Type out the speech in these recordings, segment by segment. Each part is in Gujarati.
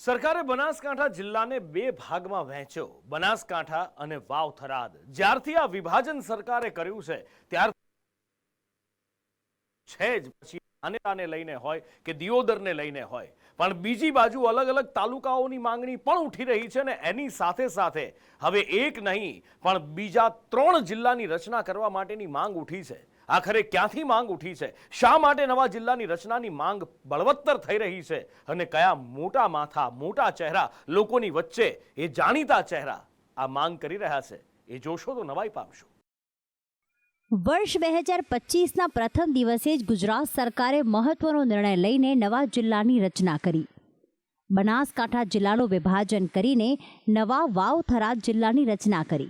સરકારે બનાસકાંઠા જિલ્લાને બે ભાગમાં વહેંચ્યો। બનાસકાંઠા અને વાવ થરાદ। જ્યારથી આ વિભાજન સરકારે કર્યું છે ત્યાર છે જ પછી આનેલાને લઈને હોય કે દિયોદરને લઈને હોય, પણ બીજી બાજુ અલગ અલગ તાલુકાઓની માંગણી પણ ઉઠી રહી છે ને એની સાથે સાથે હવે એક નહીં પણ બીજા 3 જિલ્લાની રચના કરવા માટેની માંગ ઉઠી છે। આખરે ક્યાંથી માંગ ઉઠી છે, શા માટે નવા જિલ્લાની રચનાની માંગ બળવત્તર થઈ રહી છે અને કયા મોટા માથા મોટા ચહેરા લોકોની વચ્ચે એ જાણીતા ચહેરા આ માંગ કરી રહ્યા છે, એ જોશો તો નવાઈ પામશો। વર્ષ 2025ના પ્રથમ દિવસે જ ગુજરાત સરકારે મહત્વનો નિર્ણય લઈને નવા જિલ્લાની રચના કરી। બનાસકાંઠા જિલ્લાનું વિભાજન કરીને નવા વાવ થરાદ જિલ્લાની રચના કરી।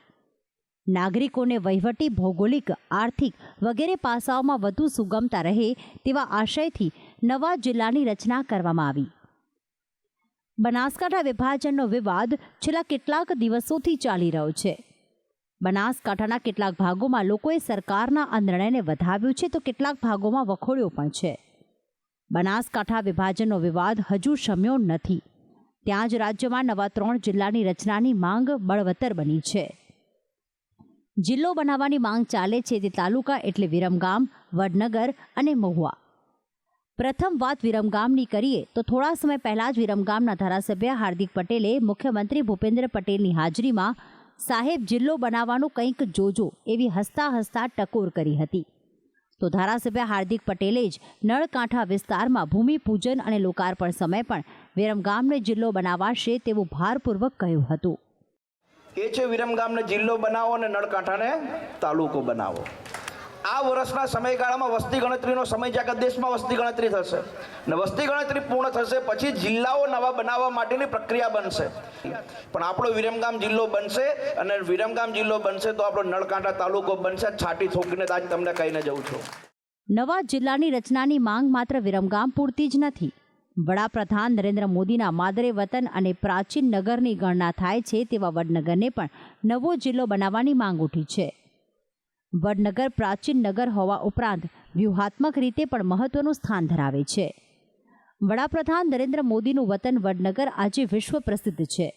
નાગરિકોને વહીવટી, ભૌગોલિક, આર્થિક વગેરે પાસાઓમાં વધુ સુગમતા રહે તેવા આશયથી નવા જિલ્લાની રચના કરવામાં આવી। બનાસકાંઠા વિભાજનનો વિવાદ છેલ્લા કેટલાક દિવસોથી ચાલી રહ્યો છે। બનાસકાંઠાના કેટલાક ભાગોમાં લોકોએ સરકારના આ નિર્ણયને વધાવ્યો છે તો કેટલાક ભાગોમાં વખોડ્યો પણ છે। બનાસકાંઠા વિભાજનનો વિવાદ હજુ શમ્યો નથી, ત્યાં જ રાજ્યમાં નવા 3 જિલ્લાની રચનાની માંગ બળવત્તર બની છે। જિલ્લો બનાવવાની માંગ ચાલે છે તે તાલુકા એટલે વિરમગામ, વડનગર અને મહુવા। પ્રથમ વાત વિરમગામની કરીએ તો થોડા સમય પહેલા જ વિરમગામના ધારાસભ્ય હાર્દિક પટેલે મુખ્યમંત્રી ભૂપેન્દ્ર પટેલની હાજરીમાં સાહેબ જિલ્લો બનાવવાનું કંઈક જોજો એવી હસતા હસતા ટકોર કરી હતી। તો ધારાસભ્ય હાર્દિક પટેલે જ નળકાંઠા વિસ્તારમાં ભૂમિપૂજન અને લોકાર્પણ સમયે પણ વિરમગામને જિલ્લો બનાવાશે તેવું ભારપૂર્વક કહ્યું હતું। એ છે વિરમગામને જિલ્લો બનાવો અને નળકાંઠાને તાલુકો બનાવો। આ વર્ષના સમયગાળામાં વસ્તી ગણતરીનો સમય છે કે દેશમાં વસ્તી ગણતરી થશે ને વસ્તી ગણતરી પૂર્ણ થશે પછી જિલ્લાઓ નવા બનાવવા માટેની પ્રક્રિયા બનશે, પણ આપણો વિરમગામ જિલ્લો બનશે અને વિરમગામ જિલ્લો બનશે તો આપણો નળકાંઠા તાલુકો બનશે। છાટી ઠોકીને આજ તમને કહીને જઉં છું। નવા જિલ્લાની રચનાની માંગ માત્ર વિરમગામ પૂરતી જ નથી। વડાપ્રધાન નરેન્દ્ર મોદીના માદરે વતન અને પ્રાચીન નગરની ગણના થાય છે તેવા વડનગરને પણ નવો જિલ્લો બનાવવાની માંગ ઉઠી છે। વડનગર પ્રાચીન નગર હોવા ઉપરાંત વ્યૂહાત્મક રીતે પણ મહત્વનું સ્થાન ધરાવે છે। વડાપ્રધાન નરેન્દ્ર મોદીનું વતન વડનગર આજે વિશ્વ પ્રસિદ્ધ છે।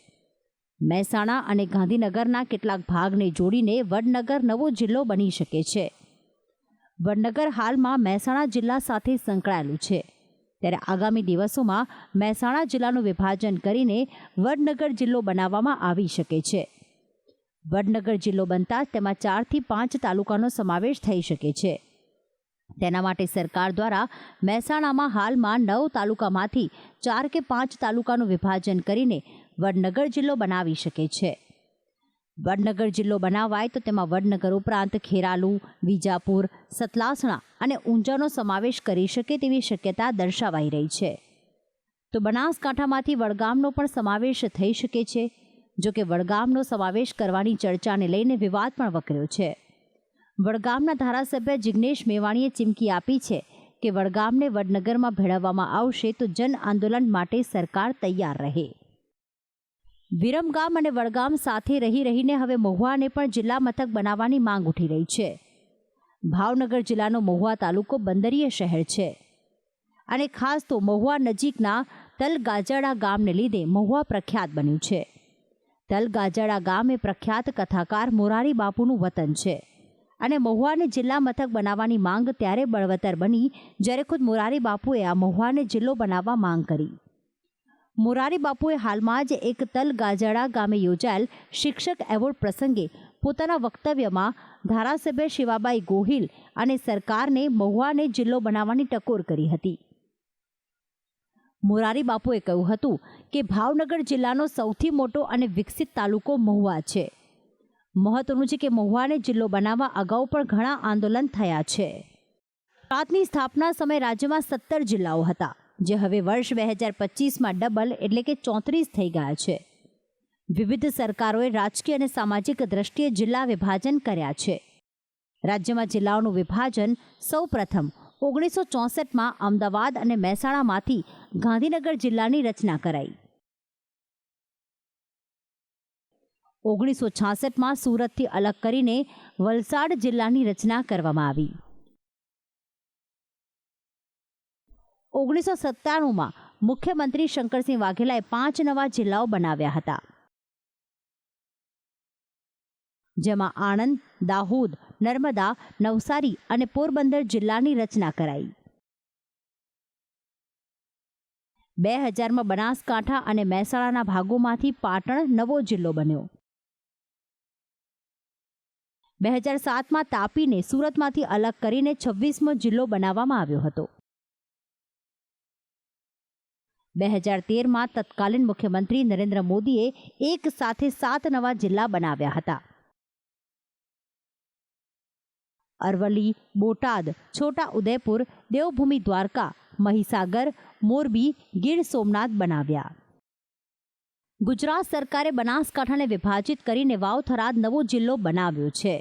મહેસાણા અને ગાંધીનગરના કેટલાક ભાગને જોડીને વડનગર નવો જિલ્લો બની શકે છે। વડનગર હાલમાં મહેસાણા જિલ્લા સાથે સંકળાયેલું છે, ત્યારે આગામી દિવસોમાં મહેસાણા જિલ્લાનું વિભાજન કરીને વડનગર જિલ્લો બનાવવામાં આવી શકે છે। વડનગર જિલ્લો બનતા જ તેમાં 4 થી 5 તાલુકાનો સમાવેશ થઈ શકે છે। તેના માટે સરકાર દ્વારા મહેસાણામાં હાલમાં 9 તાલુકામાંથી 4 કે 5 તાલુકાનું વિભાજન કરીને વડનગર જિલ્લો બનાવી શકે છે। વડનગર જિલ્લો બનાવાય તો તેમાં વડનગર ઉપરાંત ખેરાલુ, વિજાપુર, સતલાસણા અને ઊંઝાનો સમાવેશ કરી શકે તેવી શક્યતા દર્શાવાઈ રહી છે। તો બનાસકાંઠામાંથી વડગામનો પણ સમાવેશ થઈ શકે છે, જો કે વડગામનો સમાવેશ કરવાની ચર્ચાને લઈને વિવાદ પણ વકર્યો છે। વડગામના ધારાસભ્ય જિગ્નેશ મેવાણીએ ચીમકી આપી છે કે વડગામને વડનગરમાં ભેળવવામાં આવશે તો જન આંદોલન માટે સરકાર તૈયાર રહે। વિરમગામ અને વડગામ સાથે રહીને હવે મહુવાને પણ જિલ્લા મથક બનાવવાની માંગ ઉઠી રહી છે। ભાવનગર જિલ્લાનો મહુવા તાલુકો બંદરીય શહેર છે અને ખાસ તો મહુવા નજીકના તલગાજડા ગામને લીધે મહુવા પ્રખ્યાત બન્યું છે। તલગાજડા ગામ એ પ્રખ્યાત કથાકાર મોરારી બાપુનું વતન છે અને મહુવાને જિલ્લા મથક બનાવવાની માંગ ત્યારે બળવત્તર બની જ્યારે ખુદ મોરારી બાપુએ આ મહુવાને જિલ્લો બનાવવા માંગ કરી। મોરારી બાપુએ હાલમાં જ એક તલગાજડા ગામે યોજાયેલ શિક્ષક એવોર્ડ પ્રસંગે પોતાના વક્તવ્યમાં ધારાસભ્ય શિવાબાઈ ગોહિલ અને સરકારને મહુવાને જિલ્લો બનાવવાની ટકોર કરી હતી। મોરારી બાપુએ કહ્યું હતું કે ભાવનગર જિલ્લાનો સૌથી મોટો અને વિકસિત તાલુકો મહુવા છે। મહત્વનું છે કે મહુવાને જિલ્લો બનાવવા અગાઉ પણ ઘણા આંદોલન થયા છે। ગુજરાતની સ્થાપના સમયે રાજ્યમાં 17 જિલ્લાઓ હતા, જે હવે વર્ષ 2025માં ડબલ એટલે કે 34 થઈ ગયા છે। વિવિધ સરકારોએ રાજકીય અને સામાજિક દ્રષ્ટિએ જિલ્લા વિભાજન કર્યા છે। રાજ્યમાં જિલ્લાઓનું વિભાજન સૌપ્રથમ 1964માં અમદાવાદ અને મહેસાણામાંથી ગાંધીનગર જિલ્લાની રચના કરાઈ। 1966માં સુરતથી અલગ કરીને વલસાડ જિલ્લાની રચના કરવામાં આવી। 1997માં મુખ્યમંત્રી શંકરસિંહ વાઘેલાએ 5 નવા જિલ્લાઓ બનાવ્યા હતા, જેમાં આણંદ, દાહોદ, નર્મદા, નવસારી અને પોરબંદર જિલ્લાની રચના કરાઈ. 2000માં બનાસકાંઠા અને મહેસાણાના ભાગોમાંથી પાટણ નવો જિલ્લો બન્યો. 2007માં તાપીને સુરતમાંથી અલગ કરીને 26મો જિલ્લો બનાવવામાં આવ્યો હતો. 2013માં તત્કાલીન મુખ્યમંત્રી નરેન્દ્ર મોદીએ એક સાથે 7 નવા જિલ્લા બનાવ્યા હતા. અરવલ્લી, બોટાદ, છોટા ઉદેપુર, દેવભૂમિ દ્વારકા, મહીસાગર, મોરબી, ગીર સોમનાથ બનાવ્યા. ગુજરાત સરકારે બનાસકાંઠાને વિભાજિત કરીને વાવ-થરાદ નવો જિલ્લો બનાવ્યો છે,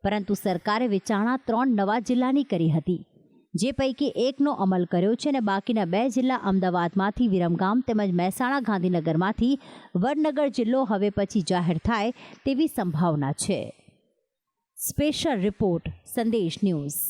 પરંતુ સરકારે વિચારણા 3 નવા જિલ્લાની કરી હતી, જે પૈકી એકનો અમલ કર્યો છે અને બાકીના 2 જિલ્લા અમદાવાદમાંથી વિરમગામ તેમજ મહેસાણા ગાંધીનગરમાંથી વડનગર જિલ્લો હવે પછી જાહેર થાય તેવી સંભાવના છે. સ્પેશિયલ રિપોર્ટ, સંદેશ ન્યૂઝ.